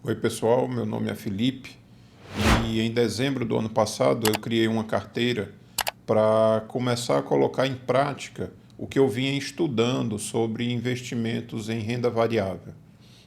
Oi pessoal, meu nome é Felipe e em dezembro do ano passado eu criei uma carteira para começar a colocar em prática o que eu vinha estudando sobre investimentos em renda variável.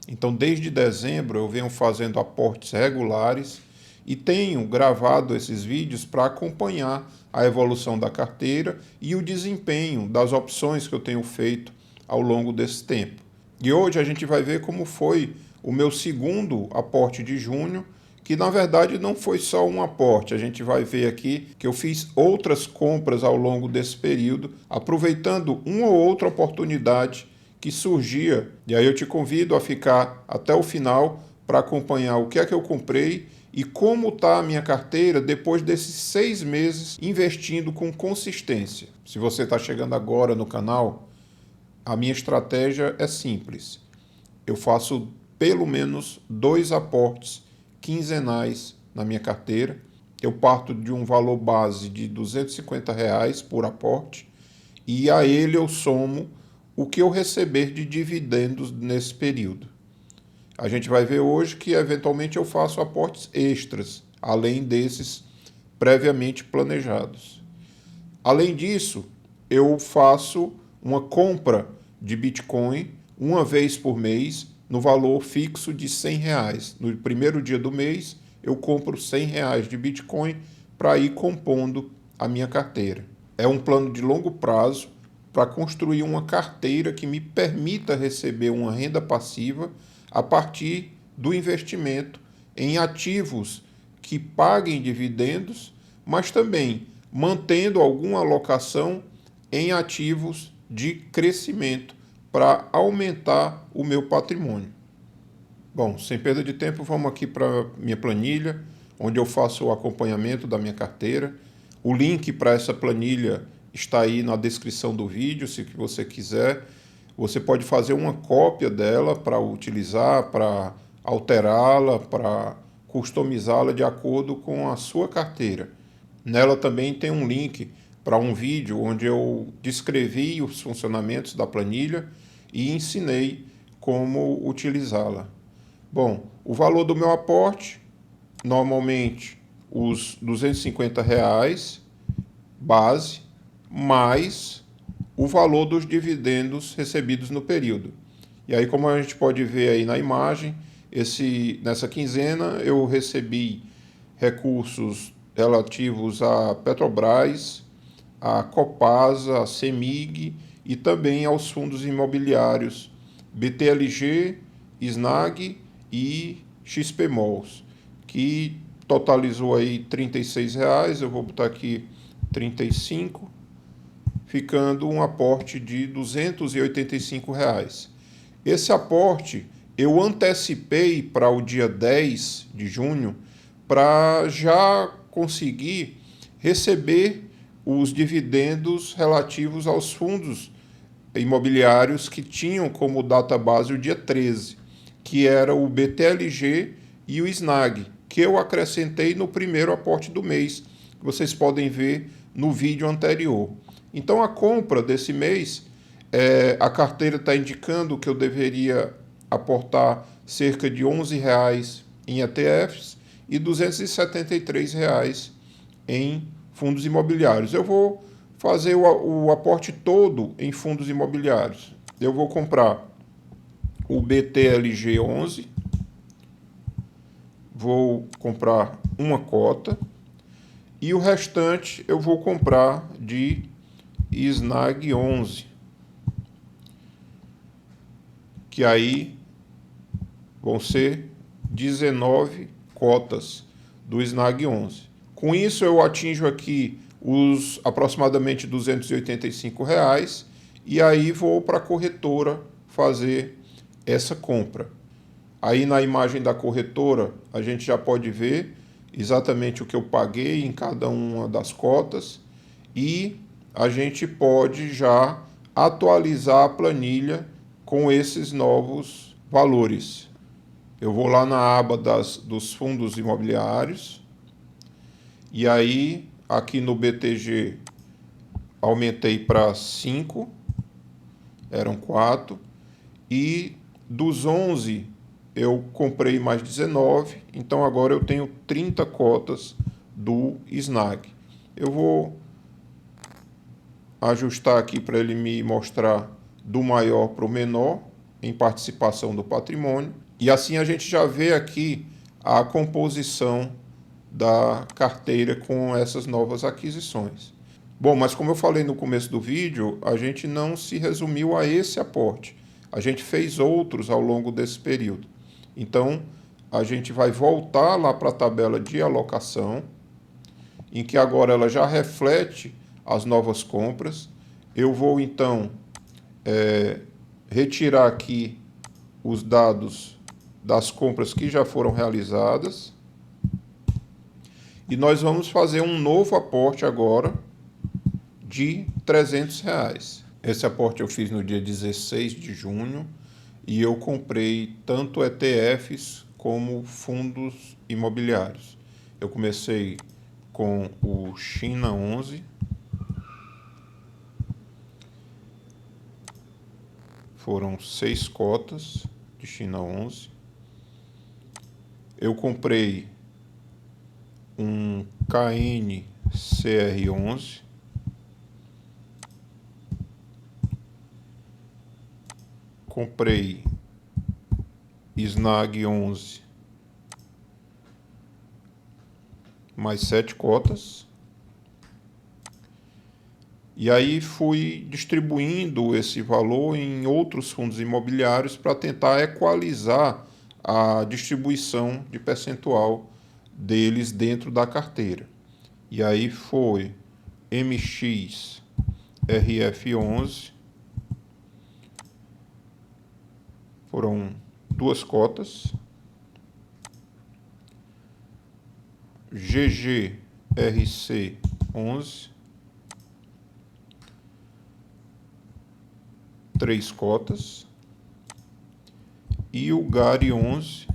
Então, desde dezembro eu venho fazendo aportes regulares e tenho gravado esses vídeos para acompanhar a evolução da carteira e o desempenho das opções que eu tenho feito ao longo desse tempo. E hoje a gente vai ver como foi o meu segundo aporte de junho, que na verdade não foi só um aporte. A gente vai ver aqui que eu fiz outras compras ao longo desse período, aproveitando uma ou outra oportunidade que surgia. E aí eu te convido a ficar até o final para acompanhar o que é que eu comprei e como está a minha carteira depois desses 6 meses investindo com consistência. Se você está chegando agora no canal, a minha estratégia é simples. Eu faço pelo menos 2 aportes quinzenais na minha carteira. Eu parto de um valor base de R$ 250 por aporte e a ele eu somo o que eu receber de dividendos nesse período. A gente vai ver hoje que eventualmente eu faço aportes extras, além desses previamente planejados. Além disso, eu faço uma compra de Bitcoin uma vez por mês no valor fixo de R$ 100. No primeiro dia do mês, eu compro R$ 100 de Bitcoin para ir compondo a minha carteira. É um plano de longo prazo para construir uma carteira que me permita receber uma renda passiva a partir do investimento em ativos que paguem dividendos, mas também mantendo alguma alocação em ativos de crescimento para aumentar o meu patrimônio. Bom, sem perda de tempo, vamos aqui para minha planilha, onde eu faço o acompanhamento da minha carteira. O link para essa planilha está aí na descrição do vídeo, se você quiser. Você pode fazer uma cópia dela para utilizar, para alterá-la, para customizá-la de acordo com a sua carteira. Nela também tem um link para um vídeo onde eu descrevi os funcionamentos da planilha e ensinei como utilizá-la. Bom, o valor do meu aporte, normalmente os R$ 250 base, mais o valor dos dividendos recebidos no período. E aí, como a gente pode ver aí na imagem, nessa quinzena eu recebi recursos relativos à Petrobras, à Copasa, à CEMIG e também aos fundos imobiliários BTLG, SNAG e XPMOLs, que totalizou aí R$ 36, eu vou botar aqui 35, ficando um aporte de R$ 285. Esse aporte eu antecipei para o dia 10 de junho para já conseguir receber os dividendos relativos aos fundos imobiliários que tinham como data base o dia 13, que era o BTLG e o SNAG, que eu acrescentei no primeiro aporte do mês, que vocês podem ver no vídeo anterior. Então a compra desse mês, a carteira está indicando que eu deveria aportar cerca de R$ 11 em ETFs e R$ 273 em fundos imobiliários. Eu vou fazer o aporte todo em fundos imobiliários. Eu vou comprar o BTLG 11, vou comprar uma cota e o restante eu vou comprar de SNAG 11, que aí vão ser 19 cotas do SNAG 11. Com isso eu atinjo aqui os aproximadamente R$ 285 e aí vou para a corretora fazer essa compra. Aí na imagem da corretora a gente já pode ver exatamente o que eu paguei em cada uma das cotas e a gente pode já atualizar a planilha com esses novos valores. Eu vou lá na aba dos fundos imobiliários e aí aqui no BTG aumentei para 5, eram 4, e dos 11 eu comprei mais 19, então agora eu tenho 30 cotas do SNAG. Eu vou ajustar aqui para ele me mostrar do maior para o menor em participação do patrimônio. E assim a gente já vê aqui a composição da carteira com essas novas aquisições. Bom, mas como eu falei no começo do vídeo, a gente não se resumiu a esse aporte. A gente fez outros ao longo desse período. Então, a gente vai voltar lá para a tabela de alocação, em que agora ela já reflete as novas compras. Eu vou, então, retirar aqui os dados das compras que já foram realizadas. E nós vamos fazer um novo aporte agora de R$300. Esse aporte eu fiz no dia 16 de junho e eu comprei tanto ETFs como fundos imobiliários. Eu comecei com o China 11, foram 6 cotas de China 11. Eu comprei um KNCR11, comprei SNAG 11 mais 7 cotas. E aí fui distribuindo esse valor em outros fundos imobiliários para tentar equalizar a distribuição de percentual deles dentro da carteira. E aí foi MXRF11, foram 2 cotas, GGRC11, 3 cotas, e o GARI 11,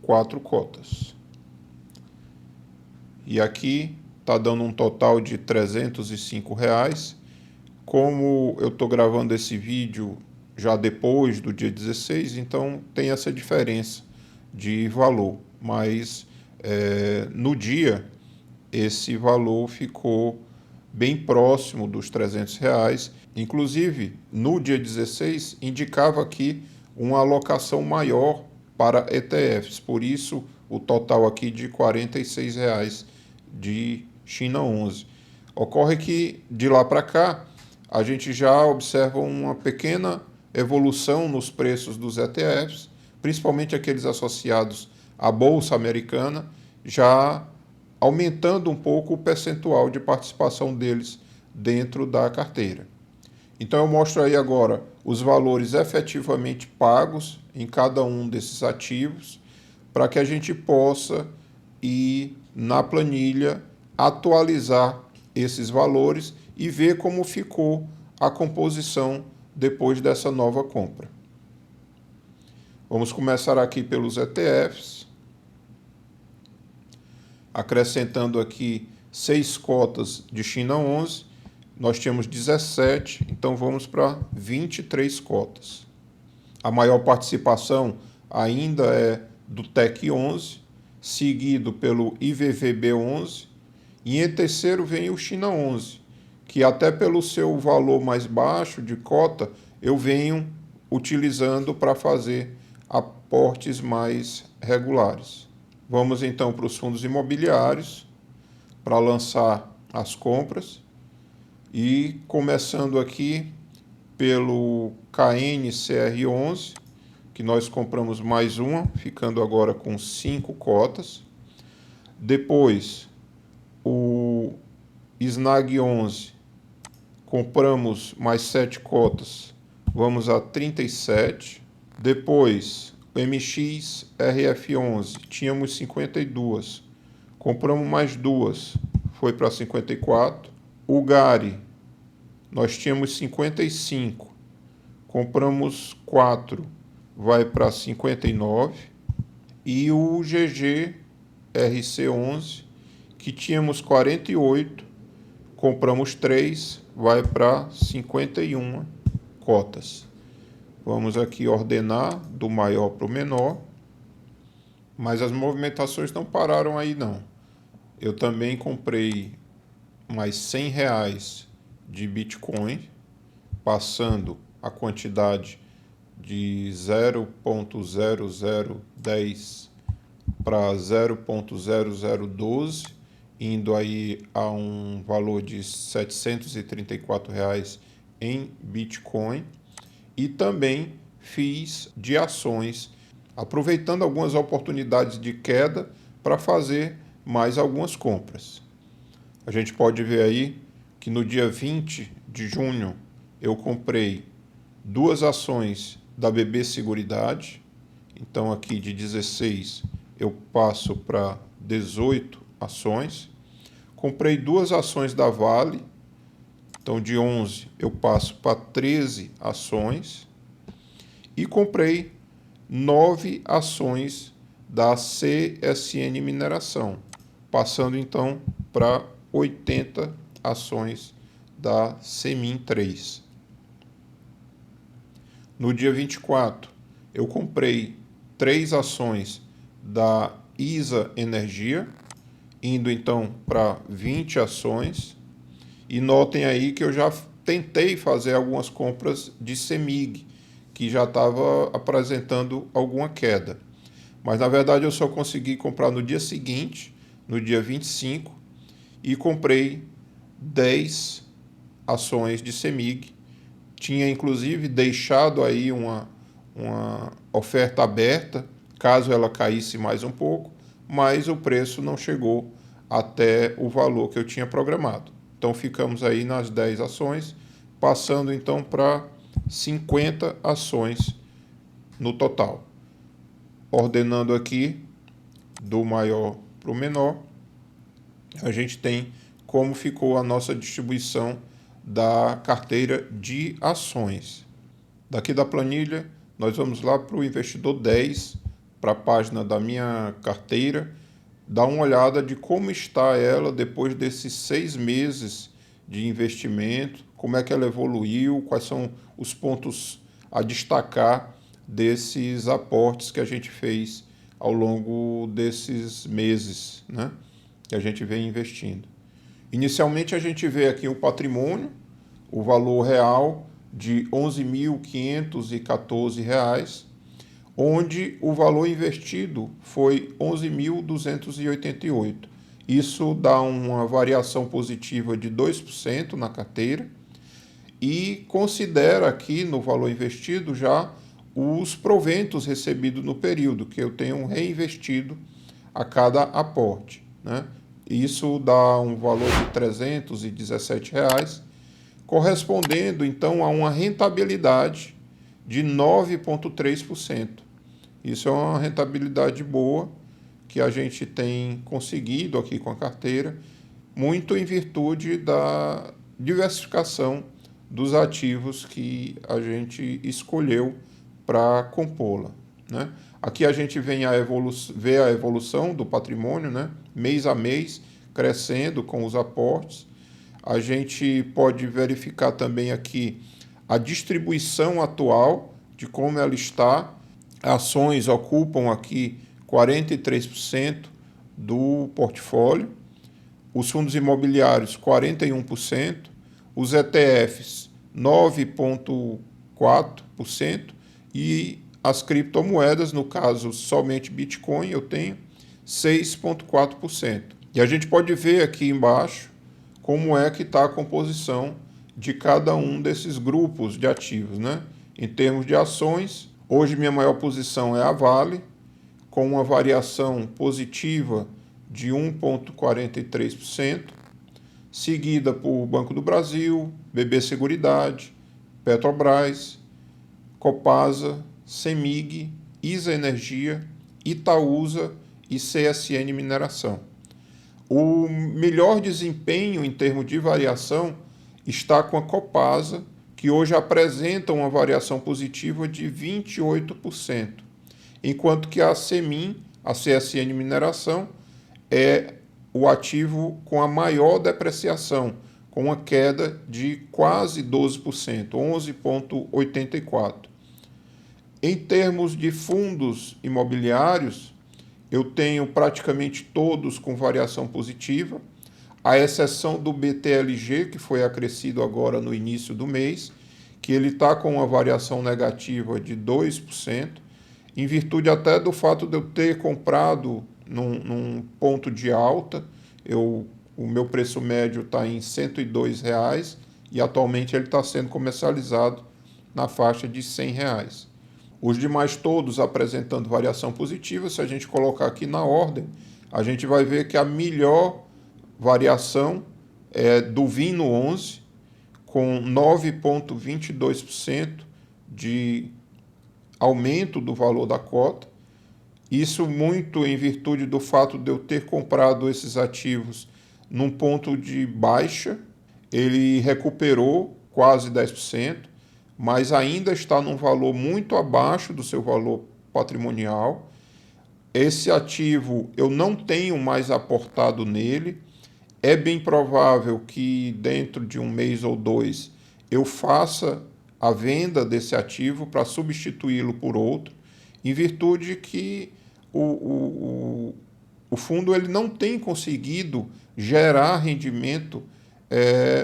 4 cotas. E aqui está dando um total de R$305. Como eu estou gravando esse vídeo já depois do dia 16, então tem essa diferença de valor. Mas no dia, esse valor ficou bem próximo dos R$300. Inclusive, no dia 16, indicava aqui uma alocação maior para ETFs. Por isso, o total aqui de R$46 de China 11. Ocorre que, de lá para cá, a gente já observa uma pequena evolução nos preços dos ETFs, principalmente aqueles associados à Bolsa Americana, já aumentando um pouco o percentual de participação deles dentro da carteira. Então eu mostro aí agora os valores efetivamente pagos em cada um desses ativos, para que a gente possa ir na planilha atualizar esses valores e ver como ficou a composição depois dessa nova compra. Vamos começar aqui pelos ETFs, acrescentando aqui 6 cotas de China 11, nós tínhamos 17, então vamos para 23 cotas. A maior participação ainda é do TEC 11, seguido pelo IVVB 11, e em terceiro vem o China 11, que até pelo seu valor mais baixo de cota, eu venho utilizando para fazer aportes mais regulares. Vamos então para os fundos imobiliários, para lançar as compras. E começando aqui pelo KNCR11, que nós compramos mais uma, ficando agora com 5 cotas. Depois, o SNAG 11, compramos mais 7 cotas, vamos a 37. Depois, o MXRF11, tínhamos 52, compramos mais 2, foi para 54. O GARI, nós tínhamos 55, compramos 4, vai para 59. E o GGRC11, que tínhamos 48, compramos 3, vai para 51 cotas. Vamos aqui ordenar do maior para o menor, mas as movimentações não pararam aí não. Eu também comprei mais R$ 100 de Bitcoin, passando a quantidade de 0,0010 para 0,0012, indo aí a um valor de R$ 734 em Bitcoin. E também fiz de ações, aproveitando algumas oportunidades de queda para fazer mais algumas compras. A gente pode ver aí que no dia 20 de junho eu comprei 2 ações da BB Seguridade. Então aqui de 16 eu passo para 18 ações. Comprei 2 ações da Vale. Então de 11 eu passo para 13 ações. E comprei 9 ações da CSN Mineração, passando então para 80 ações da Semin 3. No dia 24, eu comprei 3 ações da ISA Energia, indo então para 20 ações. E notem aí que eu já tentei fazer algumas compras de CEMIG, que já estava apresentando alguma queda. Mas na verdade eu só consegui comprar no dia seguinte, no dia 25, e comprei 10 ações de CEMIG. Tinha inclusive deixado aí uma oferta aberta, caso ela caísse mais um pouco, mas o preço não chegou até o valor que eu tinha programado. Então ficamos aí nas 10 ações, passando então para 50 ações no total. Ordenando aqui do maior para o menor, a gente tem como ficou a nossa distribuição da carteira de ações. Daqui da planilha, nós vamos lá para o investidor 10, para a página da minha carteira, dar uma olhada de como está ela depois desses 6 meses de investimento, como é que ela evoluiu, quais são os pontos a destacar desses aportes que a gente fez ao longo desses meses, né, que a gente vem investindo. Inicialmente a gente vê aqui o patrimônio, o valor real de R$ 11.514, onde o valor investido foi 11.288. Isso dá uma variação positiva de 2% na carteira e considera aqui no valor investido já os proventos recebidos no período, que eu tenho reinvestido a cada aporte, né? Isso dá um valor de R$ 317, correspondendo então a uma rentabilidade de 9,3%. Isso é uma rentabilidade boa que a gente tem conseguido aqui com a carteira, muito em virtude da diversificação dos ativos que a gente escolheu para compô-la, né? Aqui a gente vê a evolução do patrimônio, né, mês a mês, crescendo com os aportes. A gente pode verificar também aqui a distribuição atual de como ela está. Ações ocupam aqui 43% do portfólio, os fundos imobiliários 41%, os ETFs 9,4% e as criptomoedas, no caso somente Bitcoin, eu tenho 6,4%. E a gente pode ver aqui embaixo como é que está a composição de cada um desses grupos de ativos, né? Em termos de ações, hoje minha maior posição é a Vale, com uma variação positiva de 1,43%, seguida por Banco do Brasil, BB Seguridade, Petrobras, Copasa, CEMIG, ISA Energia, Itaúsa e CSN Mineração. O melhor desempenho em termos de variação está com a Copasa, que hoje apresenta uma variação positiva de 28%, enquanto que a Semin, a CSN Mineração, é o ativo com a maior depreciação, com uma queda de quase 12%, 11,84%. Em termos de fundos imobiliários, eu tenho praticamente todos com variação positiva, à exceção do BTLG, que foi acrescido agora no início do mês, que ele está com uma variação negativa de 2%, em virtude até do fato de eu ter comprado num ponto de alta. O meu preço médio está em R$ 102 e atualmente ele está sendo comercializado na faixa de R$ 100. Os demais todos apresentando variação positiva. Se a gente colocar aqui na ordem, a gente vai ver que a melhor variação é do Vino 11, com 9,22% de aumento do valor da cota. Isso muito em virtude do fato de eu ter comprado esses ativos num ponto de baixa. Ele recuperou quase 10%, mas ainda está num valor muito abaixo do seu valor patrimonial. Esse ativo eu não tenho mais aportado nele. É bem provável que dentro de um mês ou dois eu faça a venda desse ativo para substituí-lo por outro, em virtude que o fundo ele não tem conseguido gerar rendimento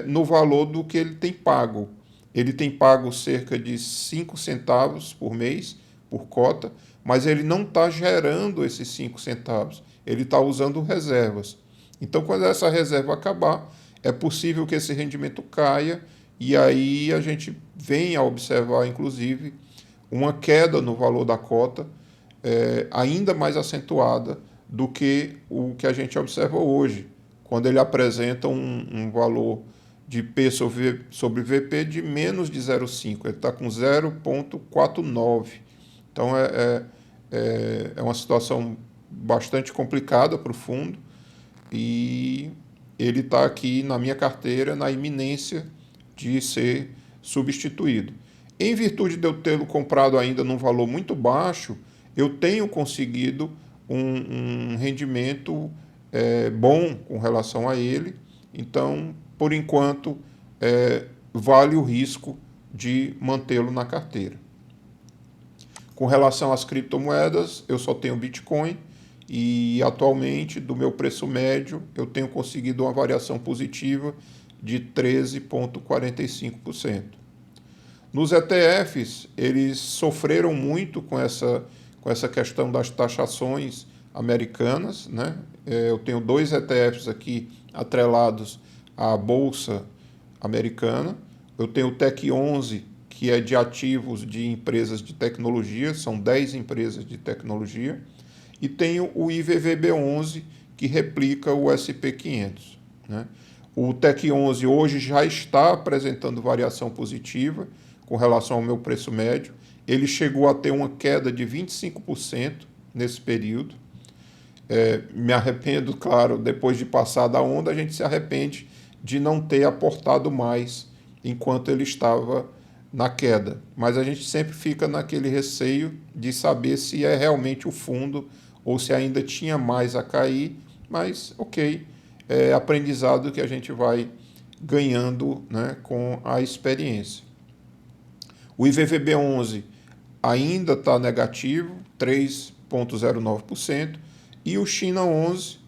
no valor do que ele tem pago. Ele tem pago cerca de 5 centavos por mês por cota, mas ele não está gerando esses 5 centavos, ele está usando reservas. Então, quando essa reserva acabar, é possível que esse rendimento caia e aí a gente venha a observar, inclusive, uma queda no valor da cota ainda mais acentuada do que o que a gente observa hoje, quando ele apresenta um valor de P sobre VP de menos de 0,5, ele está com 0,49. Então é uma situação bastante complicada para o fundo e ele está aqui na minha carteira na iminência de ser substituído. Em virtude de eu tê-lo comprado ainda num valor muito baixo, eu tenho conseguido um rendimento bom com relação a ele. Então, por enquanto, vale o risco de mantê-lo na carteira. Com relação às criptomoedas, eu só tenho Bitcoin e atualmente, do meu preço médio, eu tenho conseguido uma variação positiva de 13,45%. Nos ETFs, eles sofreram muito com essa questão das taxações americanas, né? Eu tenho 2 ETFs aqui atrelados à Bolsa Americana. Eu tenho o Tech 11, que é de ativos de empresas de tecnologia, são 10 empresas de tecnologia. E tenho o IVVB 11, que replica o SP500. Né? O Tech 11 hoje já está apresentando variação positiva com relação ao meu preço médio. Ele chegou a ter uma queda de 25% nesse período. Me arrependo, claro, depois de passar da onda, a gente se arrepende de não ter aportado mais enquanto ele estava na queda. Mas a gente sempre fica naquele receio de saber se é realmente o fundo ou se ainda tinha mais a cair. Mas, ok, é aprendizado que a gente vai ganhando, né, com a experiência. O IVVB 11 ainda está negativo, 3,09%, e o China 11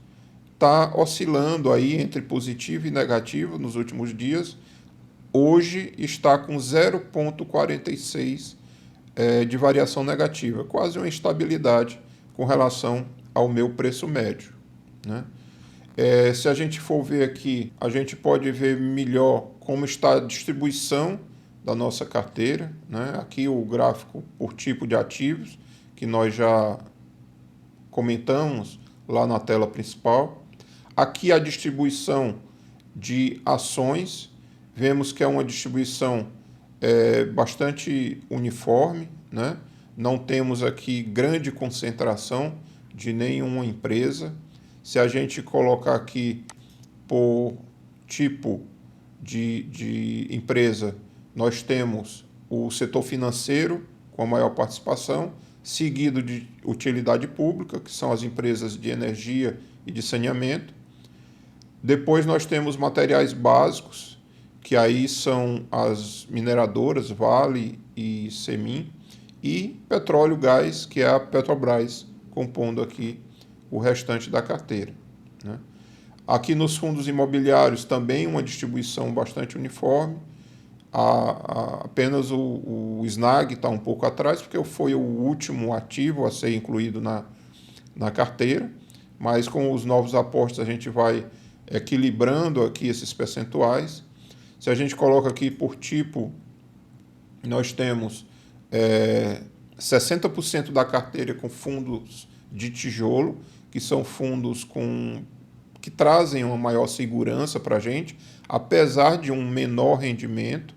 está oscilando aí entre positivo e negativo nos últimos dias. Hoje está com 0,46 de variação negativa, quase uma instabilidade com relação ao meu preço médio. Né? Se a gente for ver aqui, a gente pode ver melhor como está a distribuição da nossa carteira. Né? Aqui o gráfico por tipo de ativos, que nós já comentamos lá na tela principal. Aqui a distribuição de ações, vemos que é uma distribuição bastante uniforme, né? Não temos aqui grande concentração de nenhuma empresa. Se a gente colocar aqui por tipo de empresa, nós temos o setor financeiro com a maior participação, seguido de utilidade pública, que são as empresas de energia e de saneamento. Depois nós temos materiais básicos, que aí são as mineradoras Vale e Semin, e petróleo e gás, que é a Petrobras, compondo aqui o restante da carteira, né? Aqui nos fundos imobiliários também uma distribuição bastante uniforme. Apenas o SNAG está um pouco atrás, porque foi o último ativo a ser incluído na carteira, mas com os novos aportes a gente vai equilibrando aqui esses percentuais. Se a gente coloca aqui por tipo, nós temos 60% da carteira com fundos de tijolo, que são fundos que trazem uma maior segurança para a gente, apesar de um menor rendimento.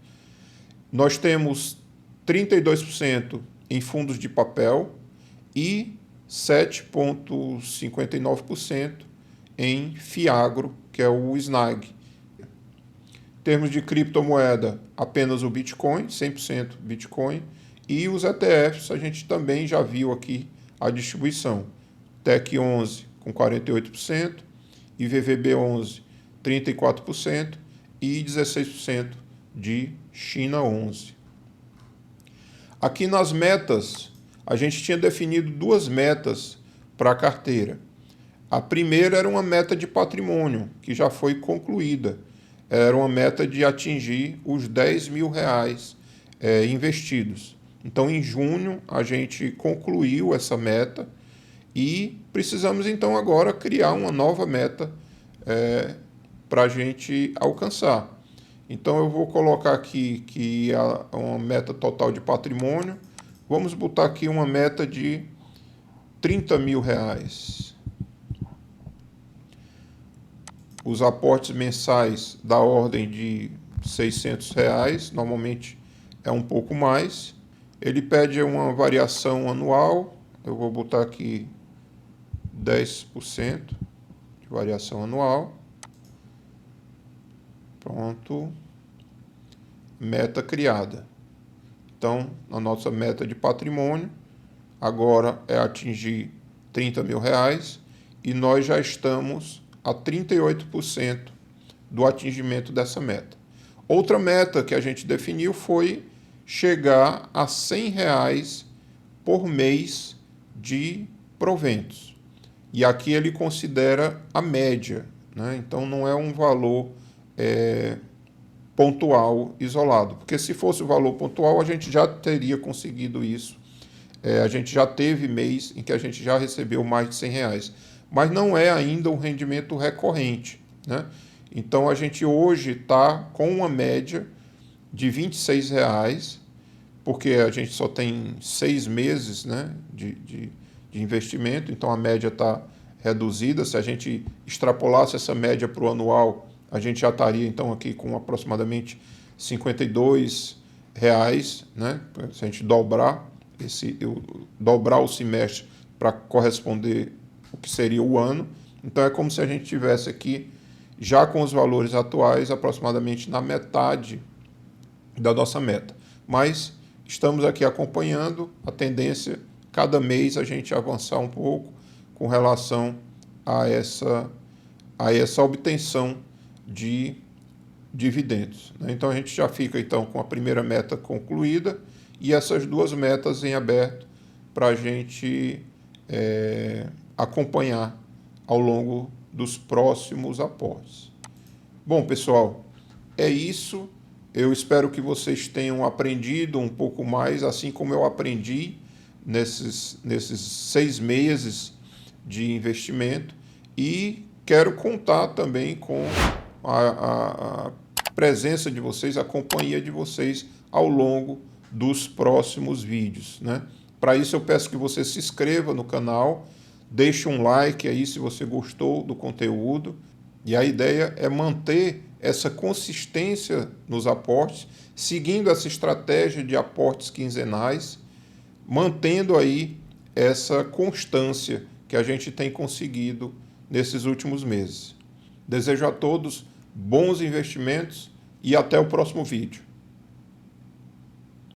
Nós temos 32% em fundos de papel e 7,59% em FIAGRO, que é o SNAG. Em termos de criptomoeda, apenas o Bitcoin, 100% Bitcoin, e os ETFs a gente também já viu aqui a distribuição. TEC 11 com 48%, IVVB 11, 34% e 16% de China 11. Aqui nas metas, a gente tinha definido duas metas para a carteira. A primeira era uma meta de patrimônio, que já foi concluída. Era uma meta de atingir os R$10.000 investidos. Então, em junho, a gente concluiu essa meta e precisamos, então, agora criar uma nova meta para a gente alcançar. Então, eu vou colocar aqui que é uma meta total de patrimônio. Vamos botar aqui uma meta de R$30.000. Os aportes mensais da ordem de R$600, normalmente é um pouco mais. Ele pede uma variação anual, eu vou botar aqui 10% de variação anual. Pronto. Meta criada. Então, a nossa meta de patrimônio agora é atingir R$30.000 e nós já estamos a 38% do atingimento dessa meta. Outra meta que a gente definiu foi chegar a R$100 por mês de proventos. E aqui ele considera a média, né? Então não é um valor pontual isolado, porque se fosse o valor pontual a gente já teria conseguido isso. A gente já teve mês em que a gente já recebeu mais de R$100, mas não é ainda um rendimento recorrente, né? Então a gente hoje está com uma média de R$26, porque a gente só tem 6 meses, né, de investimento, então a média está reduzida. Se a gente extrapolasse essa média para o anual, a gente já estaria então aqui com aproximadamente R$52, né? Se a gente dobrar o semestre para corresponder o que seria o ano, então é como se a gente tivesse aqui já com os valores atuais aproximadamente na metade da nossa meta. Mas estamos aqui acompanhando a tendência, cada mês a gente avançar um pouco com relação a essa obtenção de dividendos, né? Então a gente já fica então com a primeira meta concluída e essas duas metas em aberto para a gente acompanhar ao longo dos próximos aportes. Bom, pessoal, é isso. Eu espero que vocês tenham aprendido um pouco mais, assim como eu aprendi nesses 6 meses de investimento, e quero contar também com a presença de vocês, a companhia de vocês ao longo dos próximos vídeos, né? Para isso eu peço que você se inscreva no canal, deixe um like aí se você gostou do conteúdo, e a ideia é manter essa consistência nos aportes, seguindo essa estratégia de aportes quinzenais, mantendo aí essa constância que a gente tem conseguido nesses últimos meses. Desejo a todos bons investimentos e até o próximo vídeo.